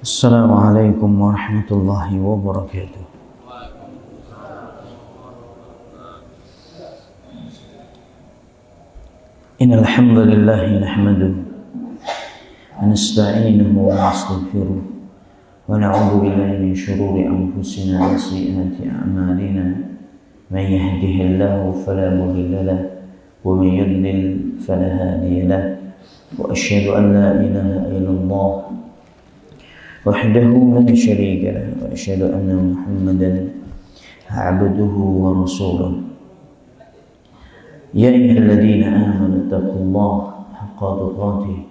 Assalamualaikum warahmatullahi wabarakatuh. Innal hamdalillah nahmaduhu wa nasta'inuhu wa nastaghfiruh wa na'udzu billahi min shururi anfusina wa sayyiati a'malina. Man yahdihillahu fala mudilla lahu wa man yudlil fala hadiya lahu. Wa asyhadu an la ilaha illallah wahdahu la syarika lahu wa asyhadu anna Muhammadan abduhu wa rasuluh. Ya ayyuhalladzina amanu taqullaha haqqa tuqatih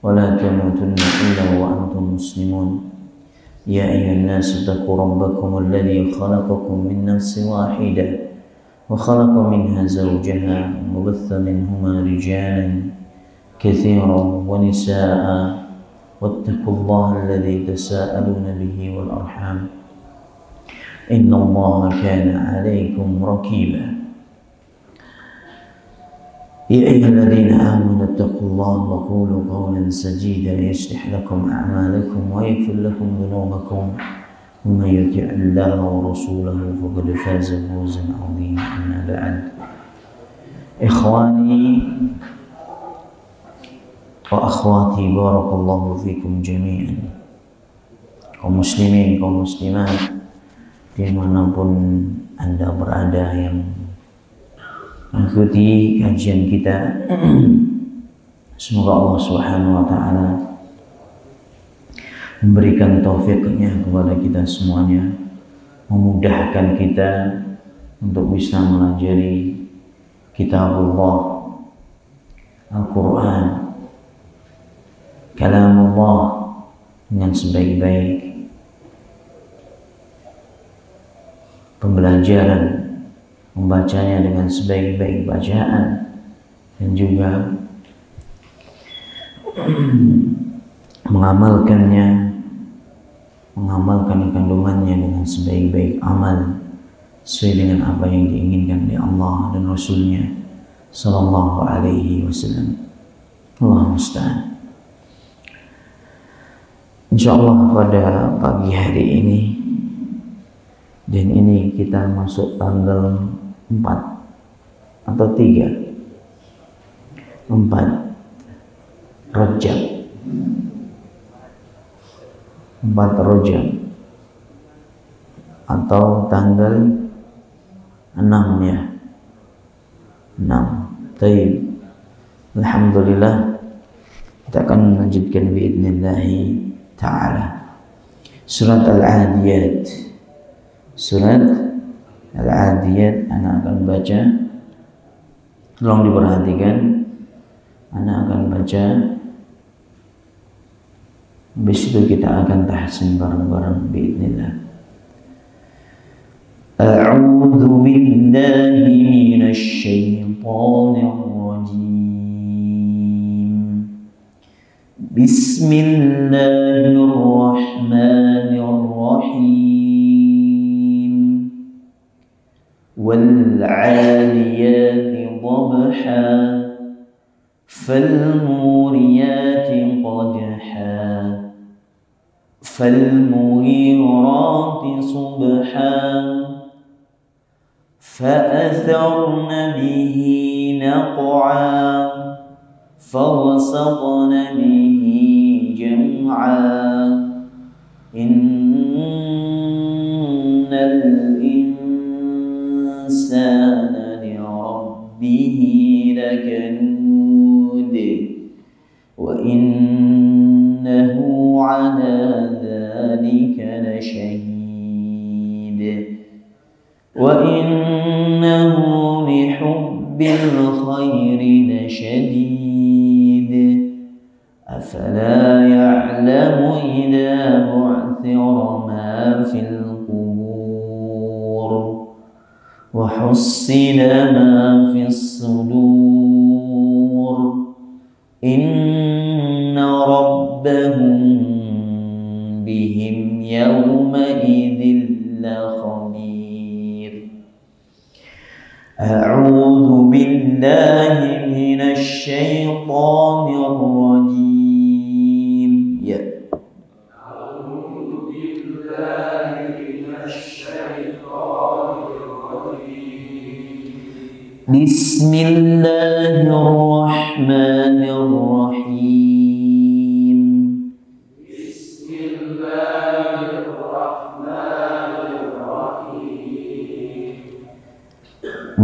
wa la tamutunna illa wa antum muslimun. Ya ayyuhan nasu taqu rabbakum alladzi khalaqakum min nafsin wahidah wa khalaqa minha zawjaha wa batha minhuma rijalan katsiran wa nisaa'a واتقوا الله الذي تساءلون به والأرحام إن الله كان عليكم رقيبا. يا أيها الذين آمنوا اتقوا الله وقولوا قولا سديدا يصلح لكم أعمالكم ويغفر لكم ذنوبكم ومن يطع الله ورسوله فقد فاز فوزا عظيما. أما بعد، إخواني wa akhwati barakallahu fikum jami'an, kaum muslimin, kaum muslimat dimanapun anda berada yang mengikuti kajian kita. Semoga Allah subhanahu wa ta'ala memberikan taufiknya kepada kita semuanya, memudahkan kita untuk bisa melajari kitabullah, Al-Quran, kalam Allah dengan sebaik-baik pembelajaran, membacanya dengan sebaik-baik bacaan, dan juga mengamalkan kandungannya dengan sebaik-baik amal sesuai dengan apa yang diinginkan oleh Allah dan Rasulnya sallallahu alaihi wasallam. Allahu musta'an. InsyaAllah pada pagi hari ini, dan ini kita masuk tanggal 4 atau 3 Rajab, 4 Rajab atau tanggal 6 ya, 6. Taib. Alhamdulillah, kita akan melanjutkan biidnillahi ta'ala surat Al-Adiyat. Surat Al-Adiyat anak akan baca, tolong diperhatikan. Anak akan baca, habis itu kita akan tahsin bareng-bareng biidznillah. A'udzu billahi minasy syaithanir rajim. Bismillahirrahmanirrahim. Wal-'adiyati dhabha fal-muriyati qadha fal-mughirati subha fa-atharna bihi naq'a فوسطن به جمعا إن الإنسان لربه لكنود وإنه على ذلك لشهيد وإنه لحب الخير لشديد أفلا يعلم إذا بعثر ما في القبور وحصل ما في الصدور إن ربهم بهم يومئذ لخبير. أعوذ بالله من الشيطان الرجيم. Bismillahirrahmanirrahim.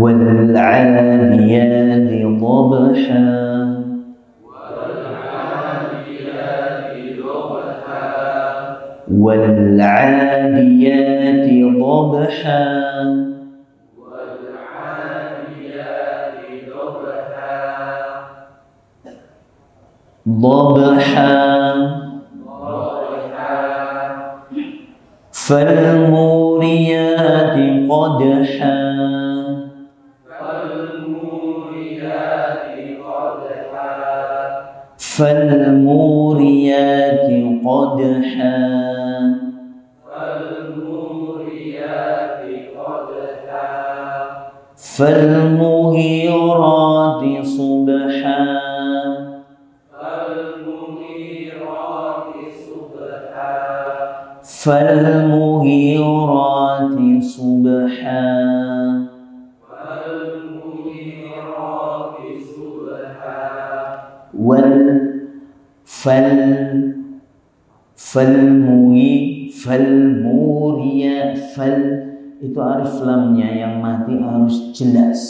والعاديات ضبحا والعاديات ضبحا ضبحا فالموريات قدحا فالموريات قدحا فالمغيرات صبحا فالمغيرات صبحا falmuriya fal itu alif lamnya yang mati harus jelas.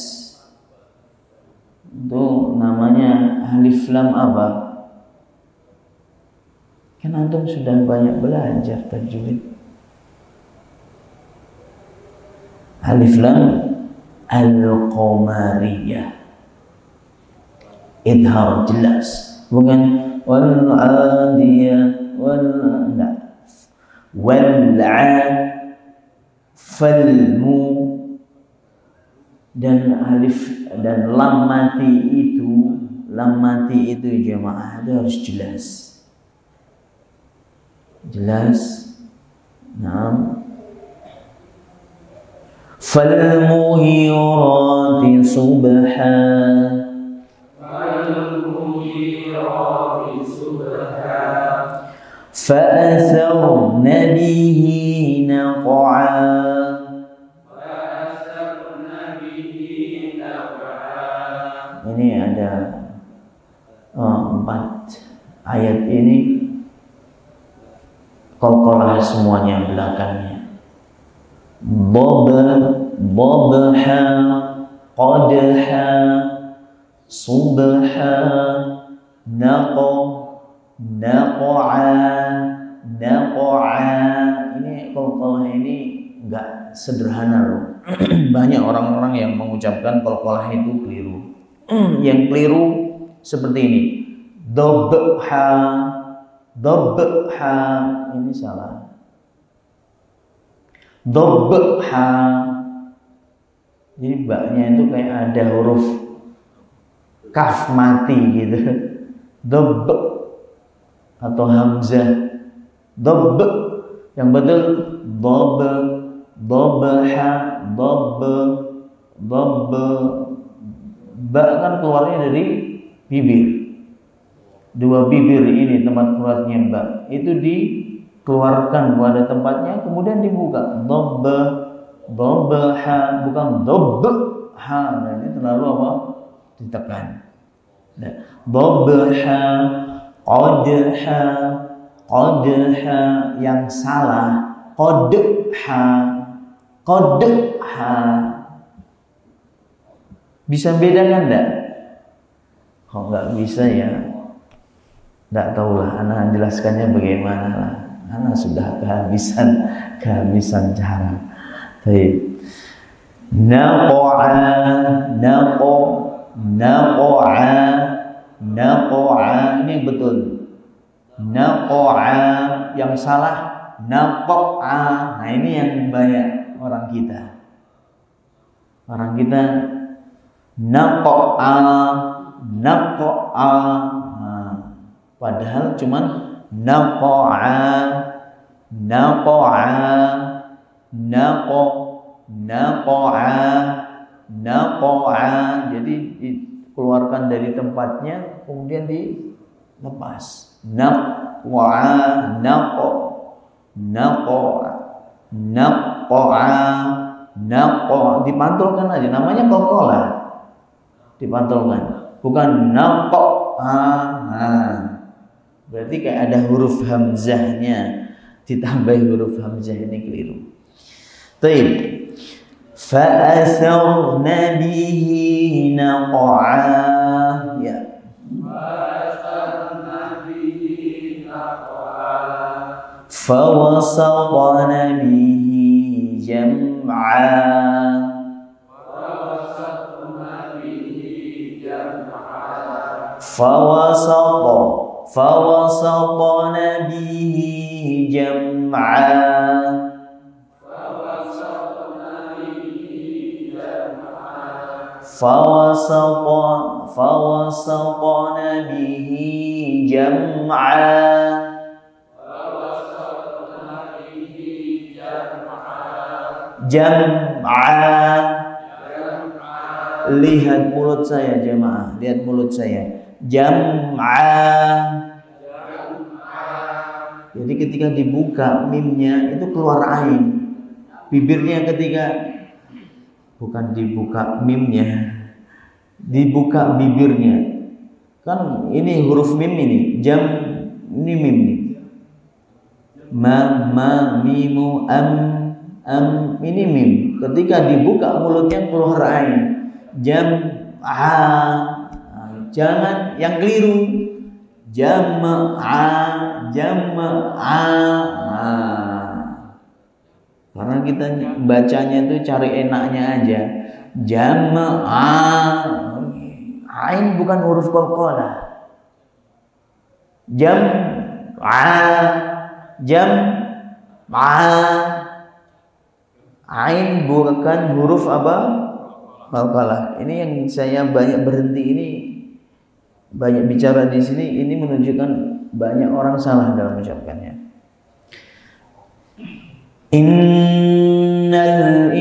Itu namanya alif lam apa? Kan antum sudah banyak belajar tajwid. Alif lam al-qamariyah, idhar jelas, bukan wal adiyah falmu, dan alif dan lam mati itu jemaah itu harus jelas. Naam. Falmuhirati subha فأثرن به نقعا Ini ada 4 ayat ini qalqalah semuanya belakangnya. Babha qadha subha naqa'a. Ini qalqalah ini enggak sederhana loh. Banyak orang-orang yang mengucapkan qalqalah itu keliru. Yang keliru seperti ini. Dobha ini salah. Dobha, jadi baknya itu kayak ada huruf kaf mati gitu. Dob atau hamzah. Dob yang betul dobha. Ba kan keluarnya dari bibir. 2 bibir ini tempat keluarnya ba. Itu dikeluarkan pada tempatnya, kemudian dibuka. Dobha, bukan dobha. Nah, ini terlalu apa? Ditekan. Dobha, qadha yang salah. Qadha. Bisa bedakan enggak? Kalau enggak bisa ya enggak tahulah, ana jelaskannya bagaimana lah. Ana sudah kehabisan cara. Baik. Naqa'a ini betul. Naqa'a yang salah naqa'a. Nah, ini yang banyak orang kita. Naqa'a. Padahal cuman naqa'a. Jadi dikeluarkan dari tempatnya kemudian dilepas. Naqa'a. naqo, dipantulkan aja, namanya qalqalah. Dipantulkan, bukan naqo. Berarti kayak ada huruf hamzahnya, ditambah huruf hamzah, ini keliru. Baik. Fa'asarna bihi naq'a. Ya. Fa'asarna bihi naq'a. Fawasatna bihi jam'a. Fawasatna bihi jam'a. Fawasatna bihi jam'a. فوسطن به جمعا. Jam'a. Lihat mulut saya jemaah, lihat mulut saya. Jam'a. Jadi ketika dibuka mimnya itu keluar ain. Bibirnya ketika bukan dibuka mimnya, dibuka bibirnya. Kan ini huruf mim ini, jam ini mim nih. Ma, mimu, ini mim. Ketika dibuka mulutnya keluar ain. Jam'a. Jangan yang keliru. Jam'a. Karena kita bacanya itu cari enaknya aja. Jam'a. Ain bukan huruf qalqalah. Jam'a. Ain bukan huruf apa? Qalqalah. Ini yang saya banyak berhenti ini, banyak bicara di sini, ini menunjukkan banyak orang salah dalam mengucapkannya. Innal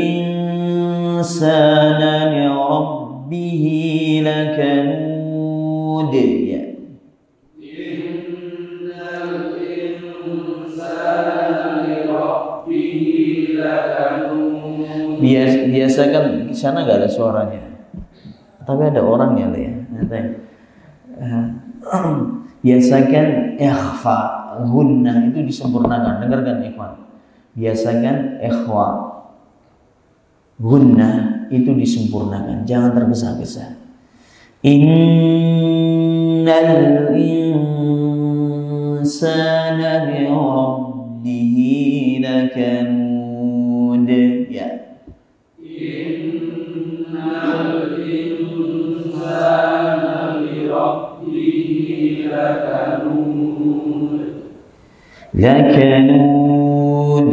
insana li rabbih lakanud. Ya. Innal insana li rabbih lakanud. Biasakan di sana enggak ada suaranya. Tapi ada orangnya ya. Biasakan ikhfa, gunnah itu disempurnakan. Dengarkan ikhwan. Biasakan ikhwa, gunnah itu disempurnakan, jangan tergesa-gesa. Innal insana li rabbih lakanud. Ya. Innal insana li rabbih lakanud. Lakanud.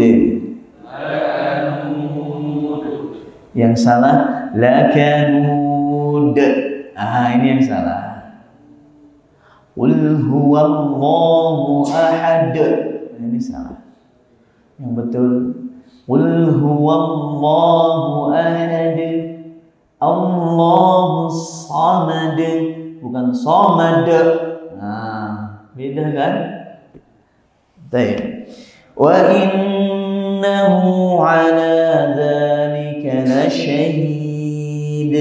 Yang salah lakanud. Ini yang salah. Qul huwallahu ahad. Ini salah. Yang betul qul huwallahu ahad. Allahus samad, bukan samad. Beda kan? Baik. Wa innahu ala dzalika lasyahid.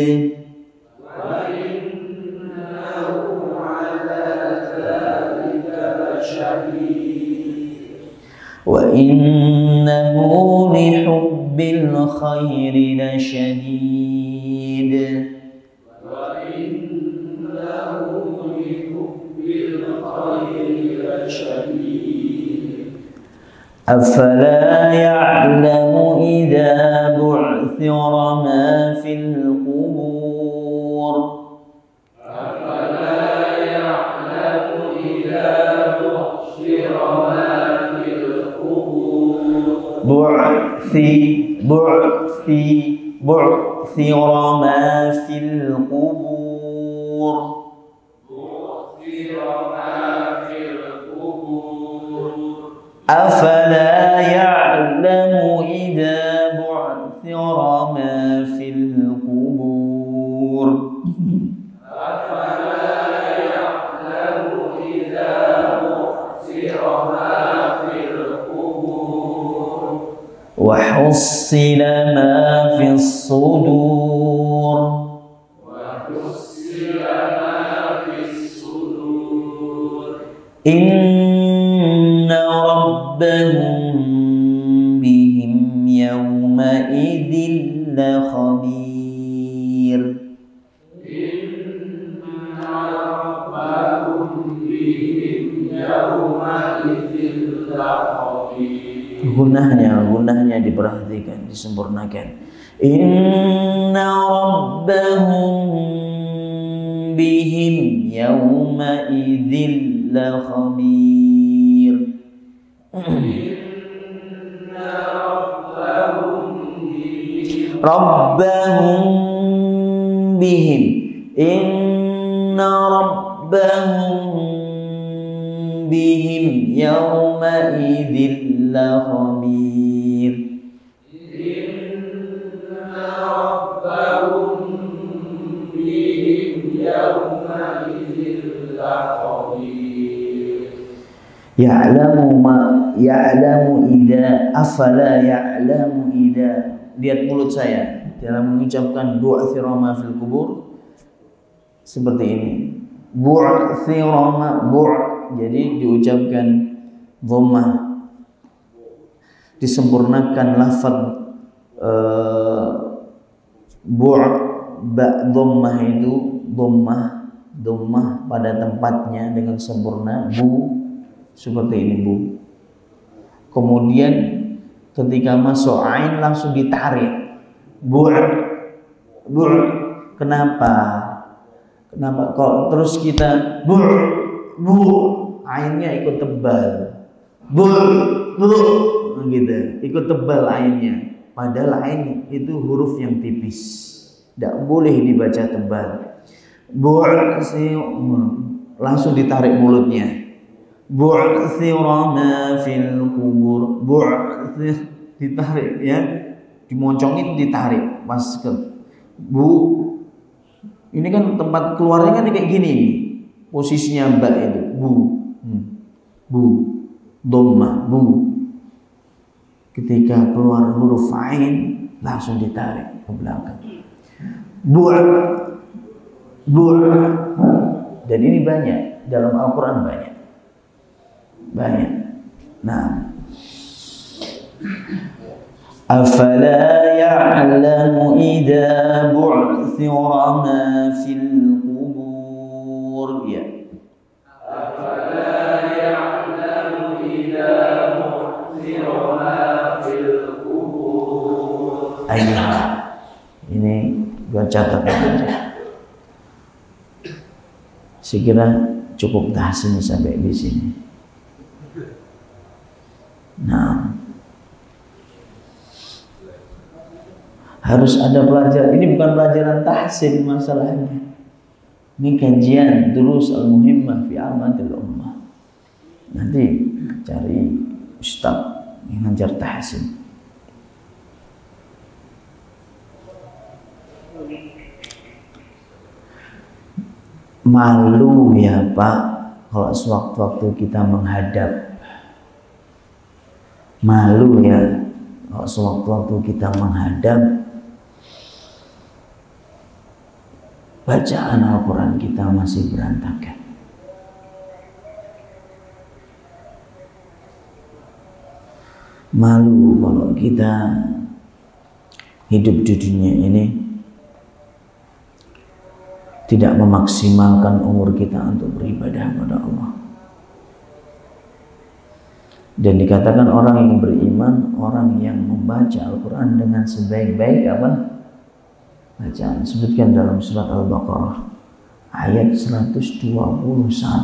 Wa innahu ala dzalika lasyahid. Wa innahu li hubbil khairi lasyadid. Wa innahu li hubbil khairi lasyadid. أفلا يعلم إذا بعثر ما في القبور. أفلا يعلم إذا بعثر ما في القبور. بعثر ما في القبور. أفلا يعلم إذا بعثر ما في القبور. أفلا يعلم إذا بعثر ما في القبور. وحصل ما في الصدور إن ربهم بهم يومئذ لخبير Gunahnya diperhatikan, disempurnakan. Inna rabbahum bihim yawma idzil la khabir. Rabbahum bihim. Inna rabbahum bihim yawma idzil la khabir. Inna rabbahum bihim yawma idzil la khabir. Ya'lamu idza afala ya'lamu idza. Lihat mulut saya dalam mengucapkan bu'thirama fil kubur seperti ini. Bu'thirama jadi diucapkan dhammah, disempurnakan lafaz ba dhammah itu dhammah pada tempatnya dengan sempurna, bu seperti ini bu. Kemudian ketika masuk ain langsung ditarik bu. Kenapa kok terus kita bu ainnya ikut tebal bu gitu, ikut tebal ainnya, padahal ain itu huruf yang tipis, tidak boleh dibaca tebal. Langsung ditarik mulutnya. Bu'thirama fil kubur, ditarik ya, dimoncongin, ditarik pas ke bu. Ini kan tempat keluarnya kan kayak gini nih, posisinya mbak itu bu dhammah bu. Ketika keluar huruf ain langsung ditarik ke belakang. Bu. Dan ini banyak dalam Al-Quran, banyak. Nah, afala ya'lamu idza bu'thira ma fil qubur. Ya. Afala ya'lamu idza bu'thira ma fil qubur. Ini buat catatan aja. Saya kira cukup tahsin sampai di sini. Nah, harus ada pelajaran. Ini bukan pelajaran tahsin masalahnya. Ini kajian durus al-muhimmah fi amatil ummah. Nanti cari ustaz yang ngajar tahsin. Malu ya Pak kalau sewaktu-waktu kita menghadap. Malu ya kalau sewaktu-waktu kita menghadap, bacaan Al-Quran kita masih berantakan. Malu kalau kita hidup di dunia ini tidak memaksimalkan umur kita untuk beribadah kepada Allah. Dan dikatakan orang yang beriman, orang yang membaca Al-Quran dengan sebaik-baik apa? Bacaan. Sebutkan dalam surat Al-Baqarah ayat 121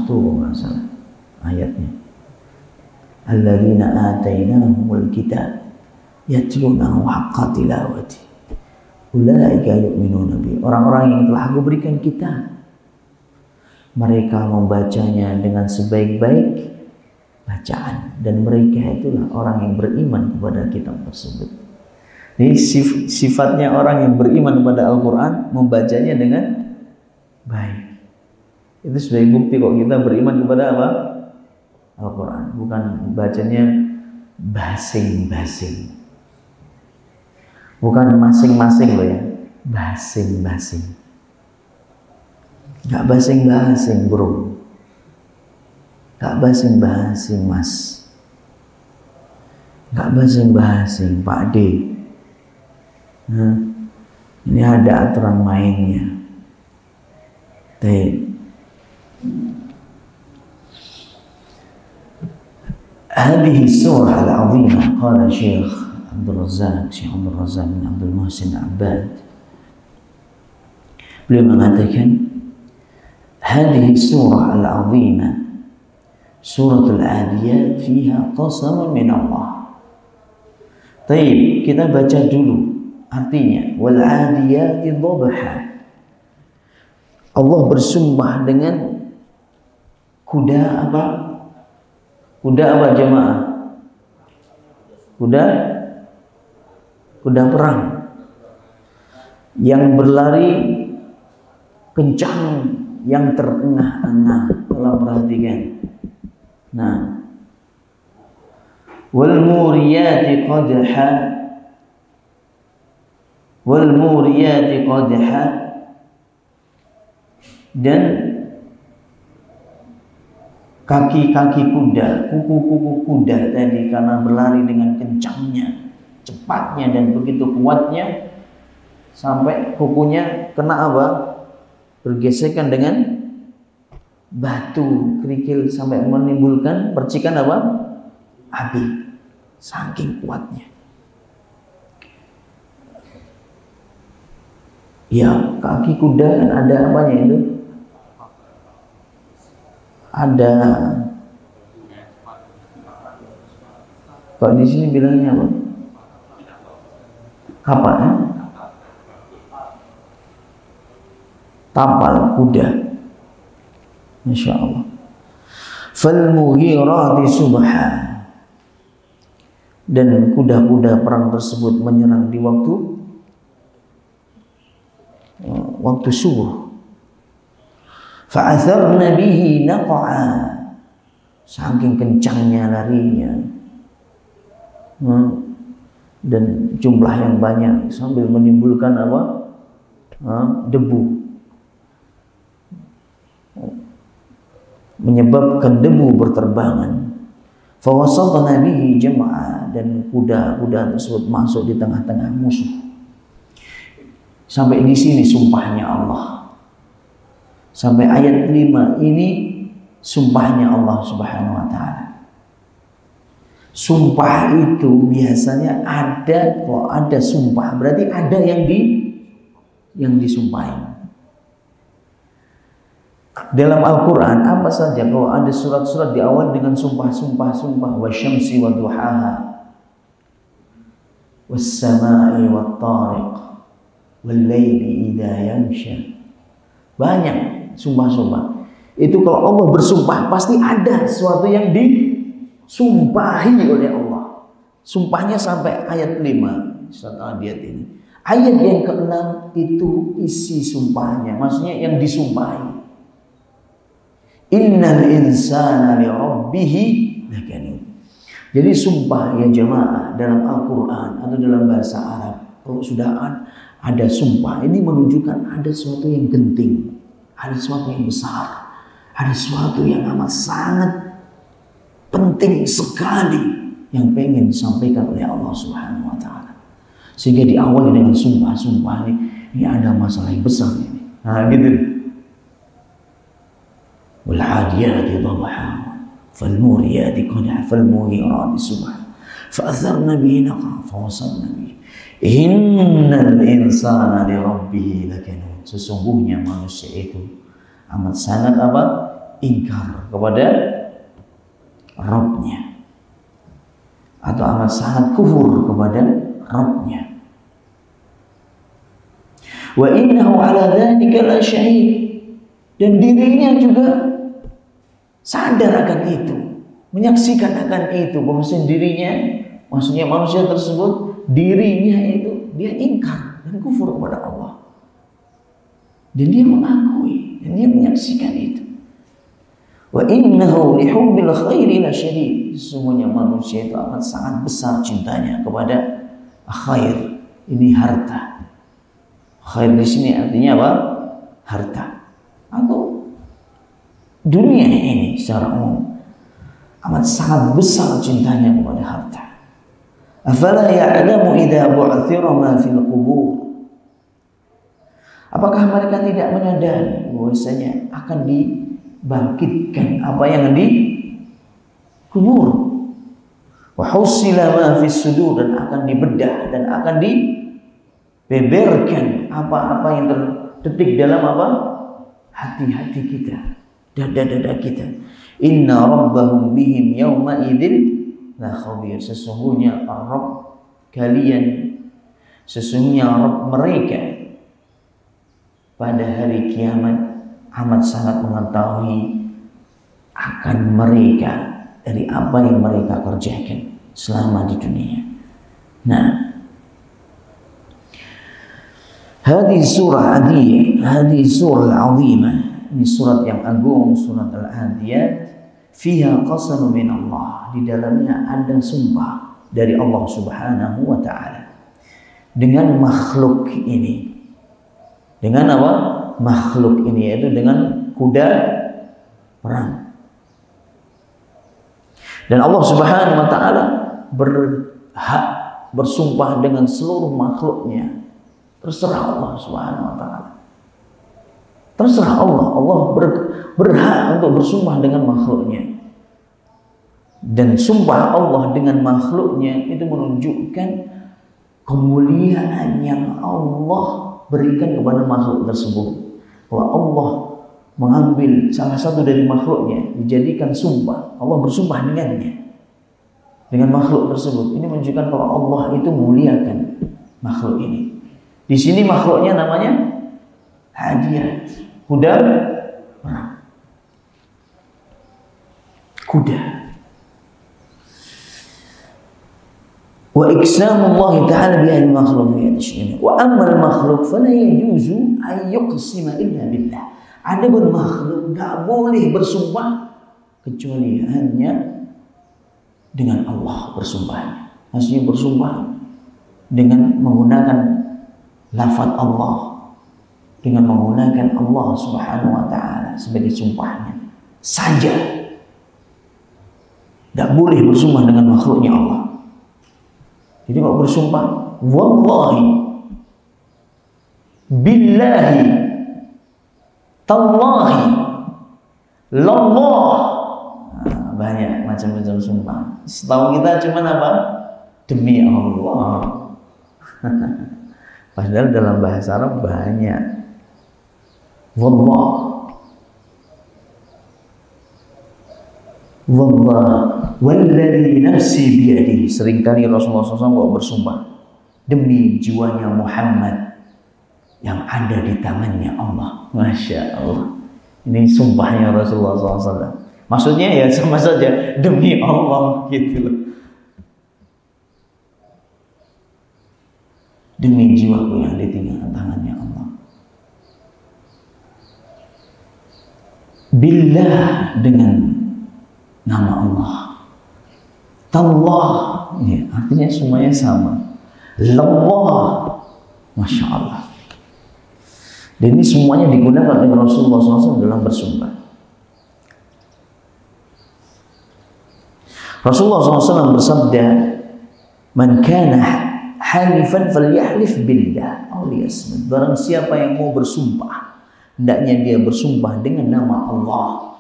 kalau nggak salah ayatnya. Alladzina atainahumul kitab yatlunahu haqqa tilawati. Ulaika yu'minuna bi. Orang-orang yang telah Aku berikan kitab, mereka membacanya dengan sebaik-baik bacaan, dan mereka itulah orang yang beriman kepada kitab tersebut. Jadi sifatnya orang yang beriman kepada Al-Quran membacanya dengan baik. Itu sebagai bukti kok kita beriman kepada apa? Al-Quran. Bukan bacanya basing-basing. Bukan masing-masing loh ya, basing-basing. Gak basing-basing bro, gak basing-basing mas, gak basing-basing Pak D. Nah, ini ada aturan mainnya. هذه السورة العظيمة قال الشيخ عبد الرزاق bin Abdul Muhsin Abbad, beliau mengatakan هذه السورة العظيمة سورة العاديات فيها قسم من الله. Baik, kita baca dulu artinya. Wal adiyati dhabha. Allah bersumpah dengan kuda apa? Kuda apa jemaah? Kuda perang yang berlari kencang, yang terengah-engah. Tolong perhatikan. Nah, wal muriyati qadha, wal muriyati qadha, dan kaki-kaki kuda, kuku-kuku kuda tadi karena berlari dengan kencangnya, cepatnya dan begitu kuatnya sampai kukunya kena apa? Bergesekan dengan batu kerikil sampai menimbulkan percikan apa? Api. Saking kuatnya. Ya, kaki kuda kan ada apanya itu? Ada. Kok di sini bilangnya apa? Kapak ya? Tapal kuda. Masya Allah. Falmughirati subha, dan kuda-kuda perang tersebut menyerang di waktu subuh. Fa'atharna bihi naq'a, saking kencangnya larinya dan jumlah yang banyak sambil menimbulkan apa? Debu, menyebabkan debu berterbangan. Fawasatna bihi jam'a, dan kuda-kuda tersebut masuk di tengah-tengah musuh. Sampai di sini sumpahnya Allah. Sampai ayat 5 ini sumpahnya Allah Subhanahu wa taala. Sumpah itu biasanya ada, kalau ada sumpah berarti ada yang disumpahi. Dalam Al-Quran apa saja kalau ada surat-surat diawali dengan sumpah-sumpah, wasyamsi wa duhaha, was-sama'i wat-tariq, wal-laili idza yaghsha. Banyak sumpah-sumpah. Itu kalau Allah bersumpah pasti ada sesuatu yang disumpahi oleh Allah. Sumpahnya sampai ayat 5 surat Al-Adiyat ini. Ayat yang ke-6 itu isi sumpahnya, maksudnya yang disumpahi. Innal insana li rabbih lakanud. Jadi sumpah ya jemaah dalam Al-Quran atau dalam bahasa Arab, kalau sudah ada sumpah, ini menunjukkan ada sesuatu yang genting, ada sesuatu yang besar, ada sesuatu yang amat sangat penting sekali yang pengen disampaikan oleh Allah Subhanahu wa taala. Sehingga diawali dengan sumpah-sumpah ini ada masalah yang besar ini. Nah, gitu. Wal adiyati dhabha, fal muriyati qadha, fal mughirati subha, fa atharna bihi naqa, fa wasalna bihi. Innal insana li rabbih lakanud. Sesungguhnya manusia itu amat sangat apa? Ingkar kepada Rabbnya, atau amat sangat kufur kepada Rabbnya. Wa innahu ala dzalika la syahid, dan dirinya juga sadar akan itu, menyaksikan akan itu, bahwa dirinya, maksudnya manusia tersebut, dirinya itu dia ingkar dan kufur kepada Allah, dan dia mengakui dan dia menyaksikan itu. Wa innahu li hubbil khairi lasyadid, sesungguhnya manusia itu amat sangat besar cintanya kepada khair, ini harta. Khair di sini artinya apa? Harta atau dunia ini secara umum. Amat sangat besar cintanya kepada harta. Afala ya'lamu idza bu'thira ma fil qubur. Apakah mereka tidak menyadari bahwasanya akan dibangkitkan apa yang di kubur? Wa husila ma fis sudur, dan akan dibedah dan akan dibeberkan apa-apa yang terdetik dalam apa? Hati-hati kita, dada-dada kita. Inna rabbahum bihim yawma idzin la khabir. Sesungguhnya Rabb kalian, sesungguhnya Rabb mereka pada hari kiamat amat sangat mengetahui akan mereka dari apa yang mereka kerjakan selama di dunia. Nah, hadis surah Adiyah, hadis surah Al-Azimah, ini surat yang agung, surat Al-Adiyat. Fiha qasamu min Allah, di dalamnya ada sumpah dari Allah Subhanahu wa taala dengan makhluk ini. Dengan apa? Makhluk ini, yaitu dengan kuda perang. Dan Allah Subhanahu wa taala berhak bersumpah dengan seluruh makhluknya. Terserah Allah Subhanahu wa taala. Terserah Allah. Allah berhak untuk bersumpah dengan makhluknya. Dan sumpah Allah dengan makhluknya itu menunjukkan kemuliaan yang Allah berikan kepada makhluk tersebut. Kalau Allah mengambil salah satu dari makhluknya dijadikan sumpah, Allah bersumpah dengannya, dengan makhluk tersebut. Ini menunjukkan kalau Allah itu muliakan makhluk ini. Di sini makhluknya namanya hadiah, kuda perang. Kuda. Wa iksamullah ta'ala bi al-makhluq wa amma al-makhluq fala yajuzu an yuqsima illa billah. Adapun makhluk enggak boleh bersumpah kecuali hanya dengan Allah bersumpahnya. Maksudnya bersumpah dengan menggunakan lafaz Allah, dengan menggunakan Allah Subhanahu wa taala sebagai sumpahnya saja. Enggak boleh bersumpah dengan makhluknya Allah. Jadi kalau bersumpah, wallahi, billahi, tallahi, lallah. Nah, banyak macam-macam sumpah. Setahu kita cuma apa? Demi Allah. Padahal dalam bahasa Arab banyak. Wallah, wallah, walladzi nafsi biyadihi. Seringkali Rasulullah SAW kok bersumpah demi jiwanya Muhammad yang ada di tangannya Allah. Masya Allah. Ini sumpahnya Rasulullah SAW. Maksudnya ya sama saja, demi Allah gitu loh. Demi jiwaku yang di tangannya Allah. Billah, dengan nama Allah. Tallah, ya, artinya semuanya sama. Lallah, Masya Allah. Dan ini semuanya digunakan oleh Rasulullah SAW dalam bersumpah. Rasulullah SAW bersabda, "Man kana halifan falyahlif billah aw liyasmut." Barang siapa yang mau bersumpah, hendaknya dia bersumpah dengan nama Allah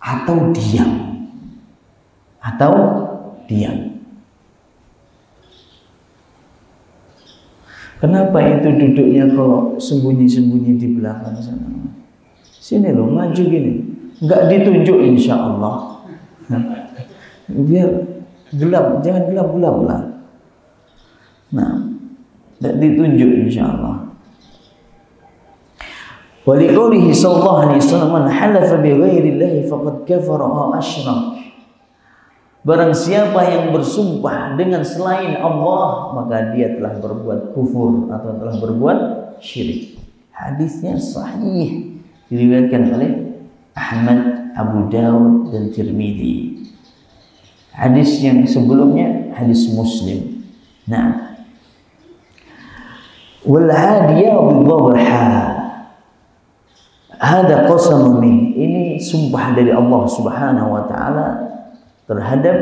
atau diam. Kenapa itu duduknya kalau sembunyi-sembunyi di belakang sana? Sini loh, maju gini. Enggak ditunjuk insya Allah. Biar gelap, jangan gelap-gelap lah. Nah, enggak ditunjuk insya Allah. Waliqaulihi sallallahu alaihi wasallam, "Man halafa bi ghairillahi faqad kafara wa asyrak." Barang siapa yang bersumpah dengan selain Allah, maka dia telah berbuat kufur atau telah berbuat syirik. Hadisnya sahih, diriwayatkan oleh Ahmad, Abu Dawud dan Tirmidzi. Hadis yang sebelumnya hadis Muslim. Nah, Wal 'adiyati dhabha. Hada qasamun min. Ini sumpah dari Allah Subhanahu wa taala terhadap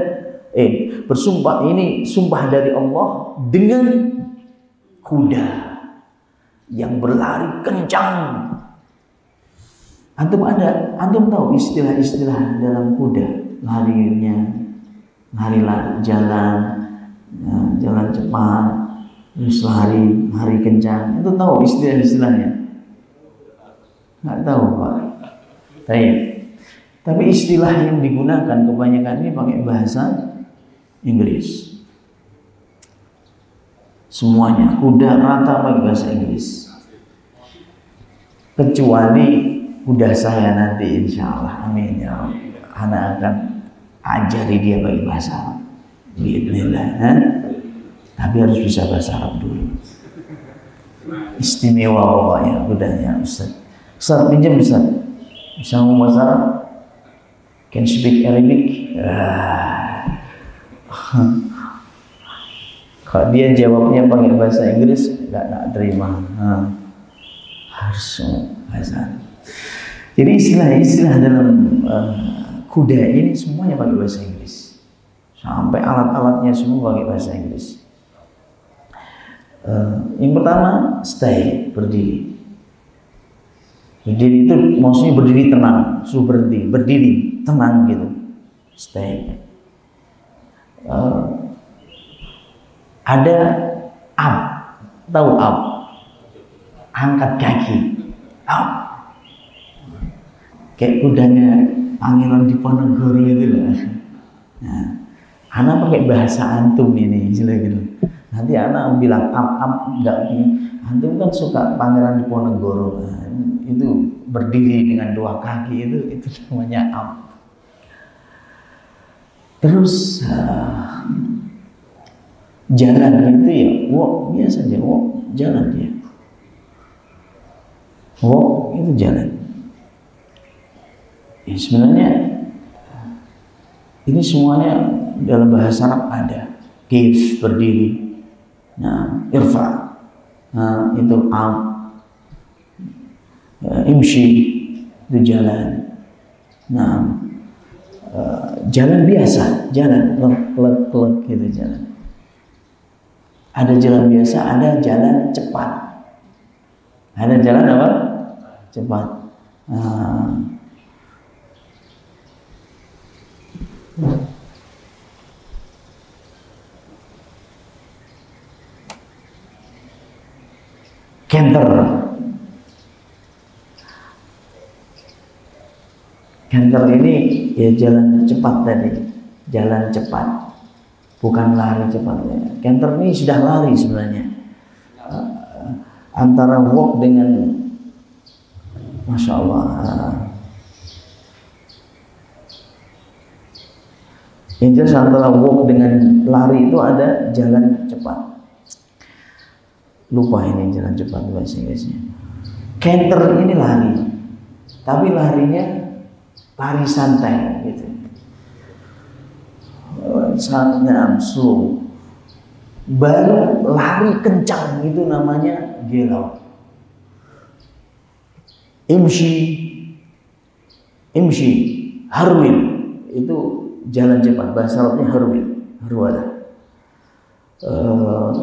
bersumpah, ini sumpah dari Allah dengan kuda yang berlari kencang. Antum tahu istilah-istilah dalam kuda, larinya, jalan cepat, terus lari kencang. Itu tahu istilah-istilahnya? Nggak tahu, Pak. Tapi istilah yang digunakan kebanyakan ini pakai bahasa Inggris. Semuanya kuda rata pakai bahasa Inggris. Kecuali kuda saya nanti, insya Allah, amin ya Allah, anak akan ajari dia pakai bahasa Arab. Bismillah, tapi harus bisa bahasa Arab dulu. Istimewa pokoknya kudanya, Ustaz. Ustaz, pinjam Ustaz. Bisa ngomong bahasa Arab? Can speak Arabic? Kalau dia jawabnya pakai bahasa Inggris, nggak terima. Harus bahasa Arab. Jadi istilah-istilah dalam kuda ini semuanya pakai bahasa Inggris. Sampai alat-alatnya semua pakai bahasa Inggris. Yang pertama, stay, berdiri. Berdiri itu maksudnya berdiri tenang, suruh berhenti, berdiri tenang gitu, stay. Ada up, tahu up, angkat kaki, up, kayak kudanya Pangeran Diponegoro itu lah. Nah, anak pakai bahasa antum ini, istilah gitu. Nanti anak bilang up enggak begini. Antum kan suka Pangeran Diponegoro. Nah, itu berdiri dengan dua kaki itu namanya up. Terus jalan itu ya walk, biasa aja walk, jalan dia. Walk itu jalan. Ya, sebenarnya ini semuanya dalam bahasa Arab ada. Kif, berdiri. Nah, irfa. Nah, itu up. Imshi, itu jalan. Nah, jalan biasa, jalan klek gitu jalan. Ada jalan biasa, ada jalan cepat. Ada jalan apa? Cepat. Canter ini ya jalan cepat tadi, jalan cepat, bukan lari cepat. Canter ini sudah lari sebenarnya. Antara walk dengan, masya Allah. Yang jelas antara walk dengan lari itu ada jalan cepat. Lupa ini jalan cepat bahasa Inggrisnya. Canter ini lari, tapi larinya lari santai gitu. Sangat slow. Baru lari kencang itu namanya gelau. Imshi, harwil itu jalan cepat, bahasa Arabnya harwala.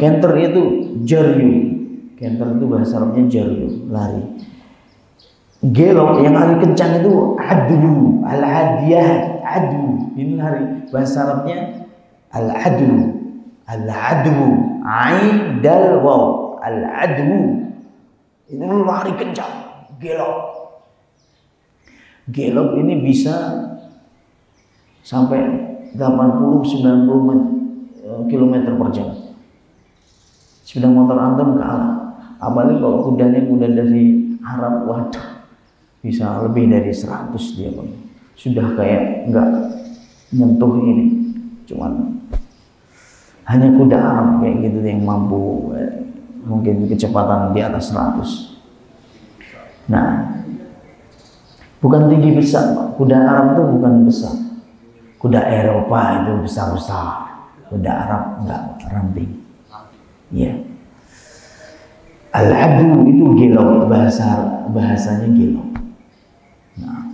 Canter itu jaryu. Canter itu bahasa Arabnya jaryu, lari. Gelau yang lari kencang itu adu, al-adiyah, adu. Ini lari, bahasa Arabnya al-adu, ain dal waw, al-adu. Ini lari kencang, gelau. Gelau ini bisa sampai 80-90 km per jam. Sepeda motor antum kalah. Apalagi kalau kudanya kuda dari Arab, waduh, bisa lebih dari 100 dia, Bang. Sudah kayak enggak nyentuh ini. Cuman hanya kuda Arab kayak gitu yang mampu mungkin kecepatan di atas 100. Nah, bukan tinggi besar, Pak. Kuda Arab itu bukan besar. Kuda Eropa itu besar-besar. Kuda Arab enggak, ramping. Iya. Al-adu itu gelo, bahasanya gelo. Nah,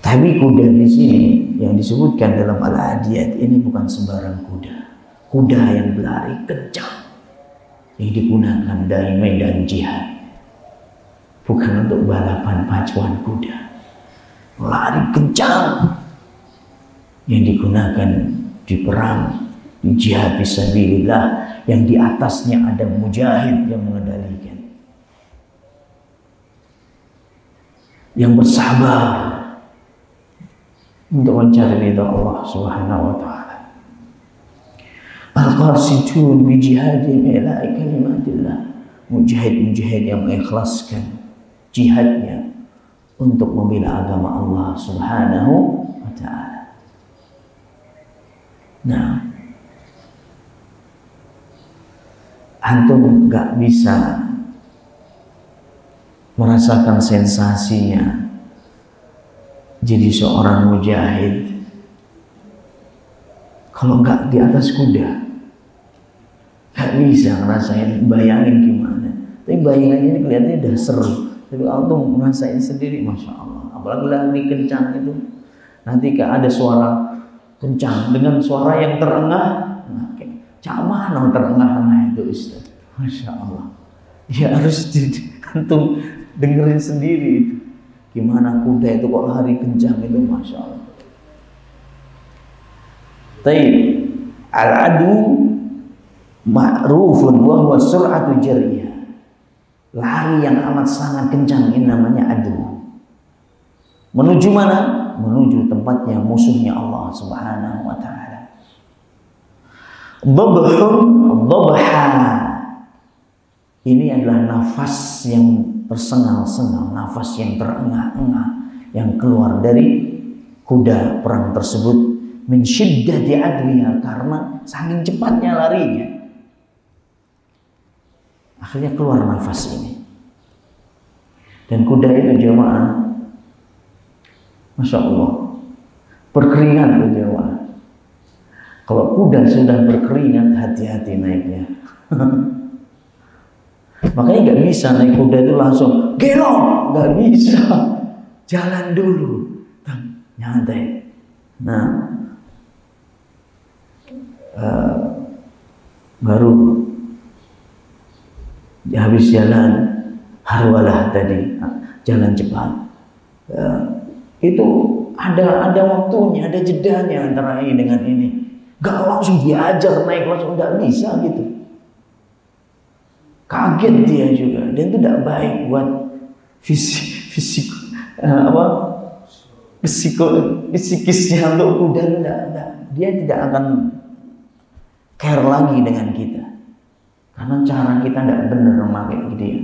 tapi kuda di sini yang disebutkan dalam Al-Adiyat ini bukan sembarang kuda. Kuda yang berlari kencang yang digunakan dari medan jihad. Bukan untuk balapan pacuan kuda. Lari kencang yang digunakan di perang, di jihad fisabilillah, yang di atasnya ada mujahid yang mengendalikan, yang bersabar untuk mencari ridha Allah Subhanahu wa taala. Al-qasidun bi jihadihim ila kalimatillah. Mujahid-mujahid yang mengikhlaskan jihadnya untuk membela agama Allah Subhanahu wa taala. Nah, antum gak bisa merasakan sensasinya jadi seorang mujahid kalau gak di atas kuda. Gak bisa ngerasain, bayangin gimana. Tapi bayangannya ini kelihatannya udah seru. Tapi antum ngerasain sendiri, masya Allah. Apalagi lari kencang itu, nanti ada suara kencang dengan suara yang terengah. Nah, cak mana terengah itu Ustaz? Masya Allah. Ya harus antum dengerin sendiri itu. Gimana kuda itu kok lari kencang itu, masya Allah. Tapi al-adu ma'rufun wa huwa sur'atu jariyah. Lari yang amat sangat kencang ini namanya adu. Menuju mana? Menuju tempatnya musuhnya Allah Subhanahu wa taala. Dhabha. Ini adalah nafas yang tersengal-sengal, nafas yang terengah-engah yang keluar dari kuda perang tersebut min syiddati adwiha, karena saking cepatnya larinya. Akhirnya keluar nafas ini. Dan kuda itu jemaah, masya Allah, berkeringat tuh jemaah. Kalau kuda sudah berkeringat, hati-hati naiknya. Makanya nggak bisa naik kuda itu langsung gelong, nggak bisa. Jalan dulu, nyantai. Nah, baru habis jalan harwalah tadi, jalan cepat. Itu ada waktunya, ada jedanya antara ini dengan ini. Gak langsung diajar naik langsung, nggak bisa gitu. Kaget dia juga, dan itu tidak baik buat psikisnya untuk kuda. Dia tidak akan care lagi dengan kita. Karena cara kita tidak benar memakai dia.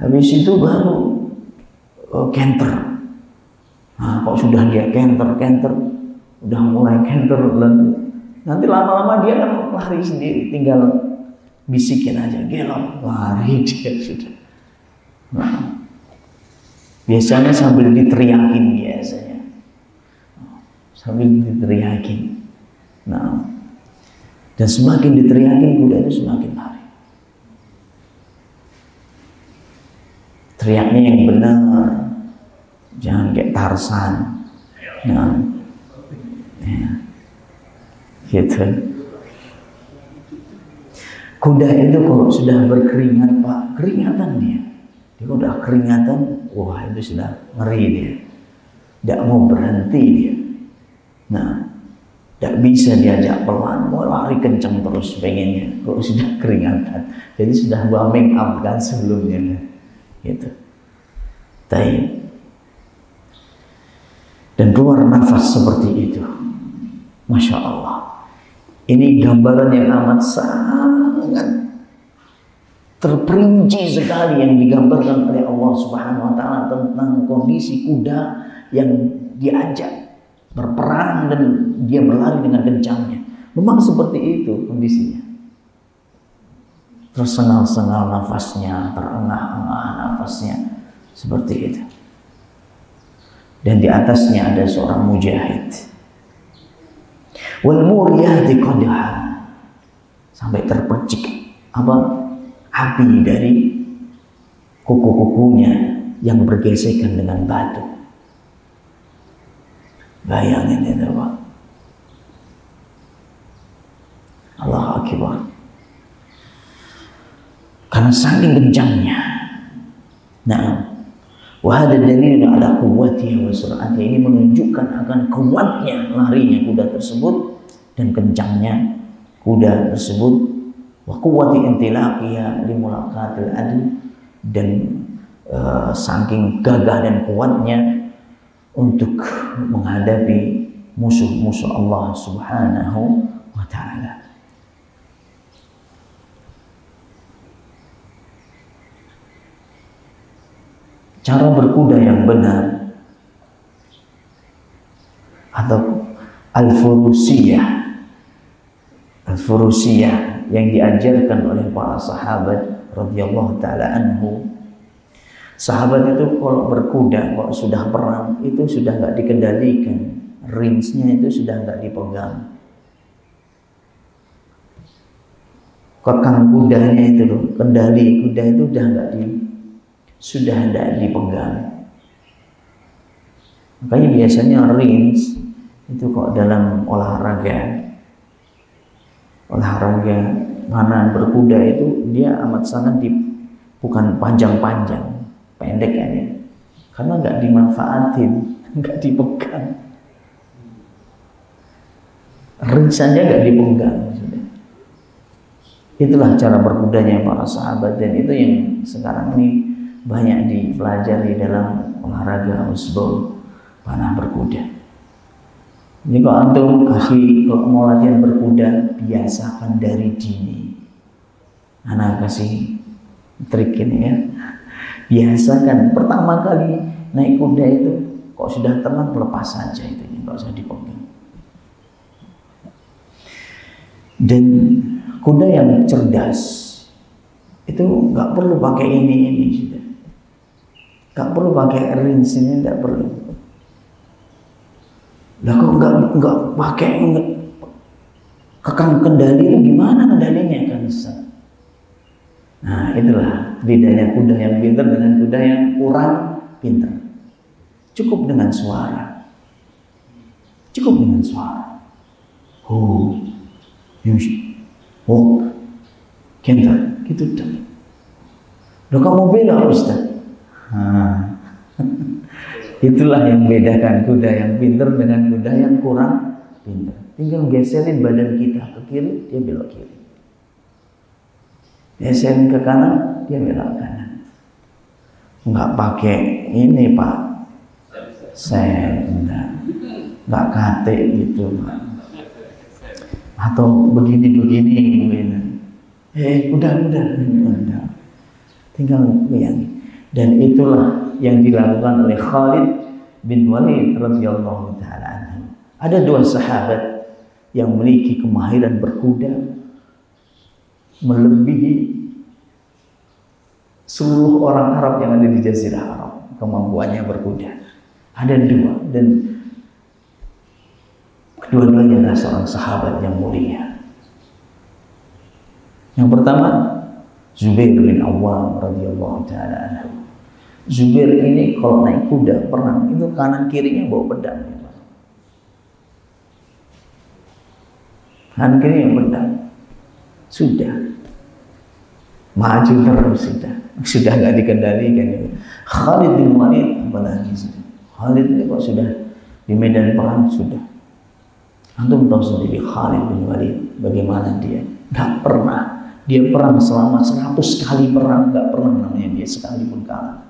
Habis itu baru kenter. Nah, kok sudah dia kenter, udah mulai kenter, nanti lama-lama dia kan lari sendiri, tinggal bisikin aja, gelong, lari dia sudah. Nah, biasanya sambil diteriakin biasanya, sambil diteriakin. Nah, dan semakin diteriakin kuda itu semakin lari. Teriaknya yang benar, jangan kayak Tarsan. Nah, ya, gitu. Kuda itu kalau sudah berkeringat, Pak, keringatan dia. Dia udah keringatan, wah itu sudah ngeri dia. Tidak mau berhenti dia. Nah, tidak bisa diajak pelan, mau lari kencang terus pengennya. Kalau sudah keringatan, jadi sudah bawa make up kan sebelumnya, gitu. Dan keluar nafas seperti itu, masya Allah. Ini gambaran yang amat sangat terperinci sekali yang digambarkan oleh Allah Subhanahu wa taala tentang kondisi kuda yang diajak berperang dan dia berlari dengan kencangnya. Memang seperti itu kondisinya. Tersengal-sengal nafasnya, terengah-engah nafasnya, seperti itu. Dan di atasnya ada seorang mujahid. Wal muriyati qadha, sampai terpercik api dari kuku-kukunya yang bergesekan dengan batu. Bayangin itu Pak. Allahu Akbar. Karena saking kencangnya. Nah, wa hada dalil ala quwwatihi wa sur'atihi, ini menunjukkan akan kuatnya larinya kuda tersebut dan kencangnya kuda tersebut, wa quwwati intilaqiha li mulaqatil adu, dan saking gagah dan kuatnya untuk menghadapi musuh-musuh Allah Subhanahu wa ta'ala. Cara berkuda yang benar atau al-furusiyah yang diajarkan oleh para sahabat radhiyallahu taala anhu. Sahabat itu kalau berkuda, kalau sudah perang itu sudah nggak dikendalikan, ringsnya itu sudah nggak dipegang. Kekang kudanya itu loh, kendali kuda itu sudah tidak dipegang. Makanya biasanya rings itu kok dalam olahraga mana berkuda itu dia amat sangat bukan panjang-panjang, pendek aja, karena nggak dimanfaatin, nggak dipegang. Rings saja nggak dipegang. Itulah cara berkudanya para sahabat, dan itu yang sekarang ini banyak dipelajari dalam olahraga usbul, panah berkuda. Jadi kalau antum kalau mau latihan berkuda, biasakan dari dini. Anak kasih trik ini ya. Biasakan pertama kali naik kuda itu, kok sudah tenang lepas saja itu, nggak usah dipegang. Dan kuda yang cerdas itu nggak perlu pakai ini sudah. Gak perlu pakai rings ini, tidak perlu. Lah kok nggak pakai kekang kendali itu gimana kendalinya kan? Nah itulah bedanya kuda yang pintar dengan kuda yang kurang pintar. Cukup dengan suara. Kental gitu dah. Lo kamu bela Ustaz. Itulah yang bedakan kuda yang pintar dengan kuda yang kurang pintar. Tinggal geserin badan kita ke kiri, dia belok kiri. Geserin ke kanan, dia belok kanan. Nggak pakai ini Pak, nggak kate gitu Pak. Atau begini. Udah. Tinggal bayangin. Dan itulah yang dilakukan oleh Khalid bin Walid radhiyallahu taala anhu. Ada dua sahabat yang memiliki kemahiran berkuda melebihi seluruh orang Arab yang ada di Jazirah Arab, kemampuannya berkuda. Ada dua, dan kedua-duanya adalah seorang sahabat yang mulia. Yang pertama, Zubair bin Awwam radhiyallahu taala anhu. Zubair ini kalau naik kuda perang itu kanan kirinya bawa pedang. Kanan kirinya pedang. Sudah maju terus, sudah nggak dikendalikan. Khalid bin Walid apalagi sudah. Khalid ini kok sudah di medan perang sudah. Antum tahu sendiri Khalid bin Walid bagaimana dia. Nggak pernah dia perang selama 100 kali perang, nggak pernah namanya dia sekali pun kalah.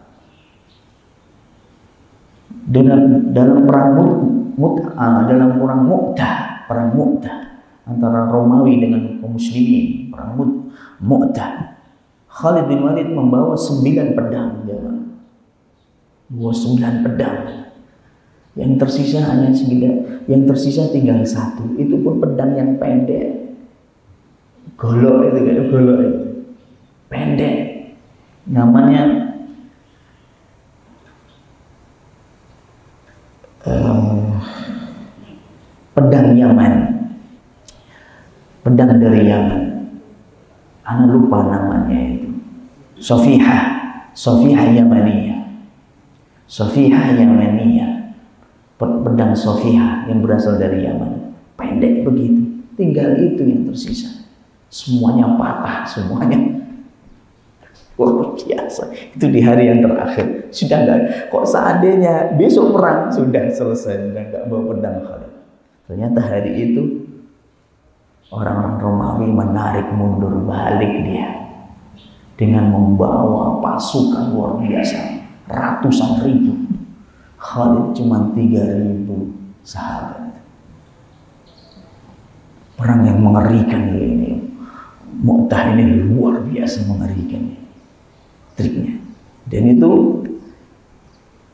Dalam perang Mu'tah antara Romawi dengan kaum muslimin, perang Mu'tah, Khalid bin Walid membawa 9 pedang, bawa 9 pedang. Yang tersisa tinggal 1, itu pun pedang yang pendek. Golok itu pendek, namanya pedang Yaman. pedang dari Yaman. Ana lupa namanya itu. Sofihah Yamaniyah. Sofihah Yamaniyah. Pedang Sofihah yang berasal dari Yaman. Pendek begitu. Tinggal itu yang tersisa. Semuanya patah, semuanya. Luar biasa. Itu di hari yang terakhir. Sudah enggak, kok seandainya besok perang sudah selesai, sudah enggak bawa pedang Khalid. Ternyata hari itu orang-orang Romawi menarik mundur balik dia dengan membawa pasukan luar biasa, ratusan ribu. Khalid cuma 3.000 sahabat. Perang yang mengerikan ini. Mu'tah ini luar biasa mengerikan triknya. Dan itu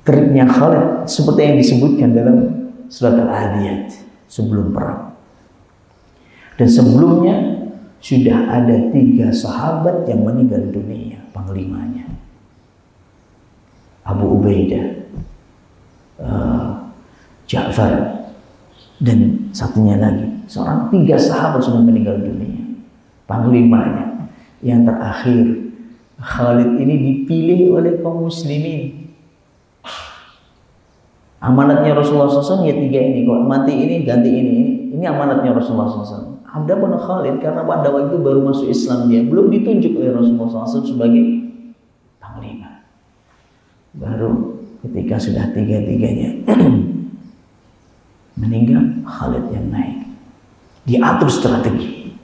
triknya Khalid seperti yang disebutkan dalam surat Al-Adiyat sebelum perang. Dan sebelumnya sudah ada 3 sahabat yang meninggal dunia, panglimanya Abu Ubaidah, Ja'far, dan satunya lagi. 3 sahabat sudah meninggal dunia, panglimanya. Yang terakhir Khalid ini dipilih oleh kaum muslimin. Amanatnya Rasulullah SAW ya 3 ini. Kalau mati ini ganti ini. Ini amanatnya Rasulullah SAW. Ada pun Khalid karena pada waktu itu baru masuk Islam, dia belum ditunjuk oleh Rasulullah SAW sebagai panglima. Baru ketika sudah 3-3-nya meninggal, Khalid yang naik. Diatur strategi.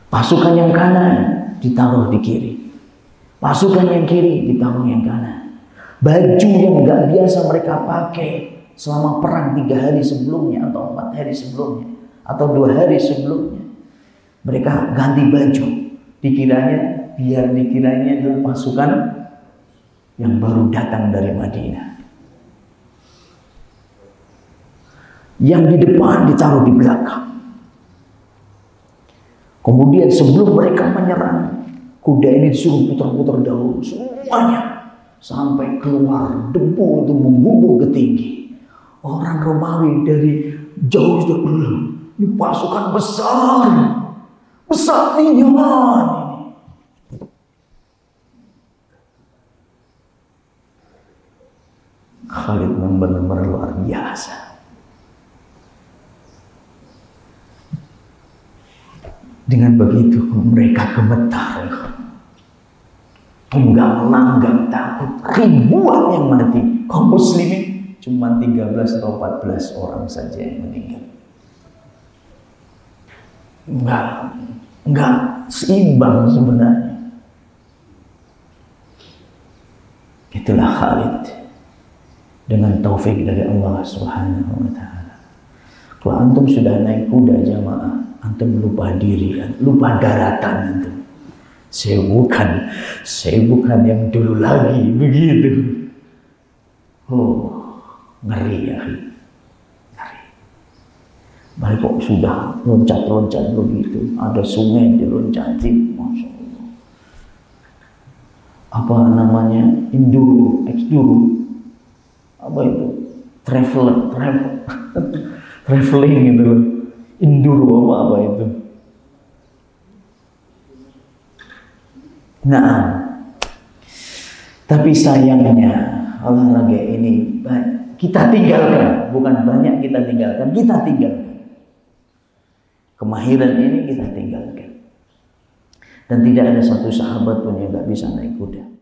Pasukan yang kanan ditaruh di kiri, pasukan yang kiri ditaruh yang kanan. Baju yang nggak biasa mereka pakai selama perang 3 hari sebelumnya atau 4 hari sebelumnya atau 2 hari sebelumnya, mereka ganti baju. Dikiranya adalah pasukan yang baru datang dari Madinah. Yang di depan ditaruh di belakang. Kemudian sebelum mereka menyerang, kuda ini disuruh putar-putar dahulu semuanya sampai keluar debu itu membumbung ke tinggi. Orang Romawi dari jauh sudah bilang, ini pasukan besar nih Yaman. Khalid benar-benar luar biasa. Dengan begitu mereka gemetar, tunggang langgang takut, ribuan yang mati. Kaum muslimin cuma 13 atau 14 orang saja yang meninggal. Enggak seimbang sebenarnya. Itulah Khalid dengan taufik dari Allah Subhanahu wa taala. Kalau antum sudah naik kuda jamaah, antum lupa diri, lupa daratan antum. Saya bukan yang dulu lagi begitu. Oh, ngeri ya, ngeri. Baik kok sudah loncat-loncat begitu, ada sungai diloncatin, masya Allah. Apa namanya, enduro, apa itu, traveling gitu, enduro apa itu. Nah, tapi sayangnya olahraga ini kita tinggalkan, bukan banyak kita tinggalkan, kemahiran ini kita tinggalkan. Dan tidak ada satu sahabat pun yang gak bisa naik kuda.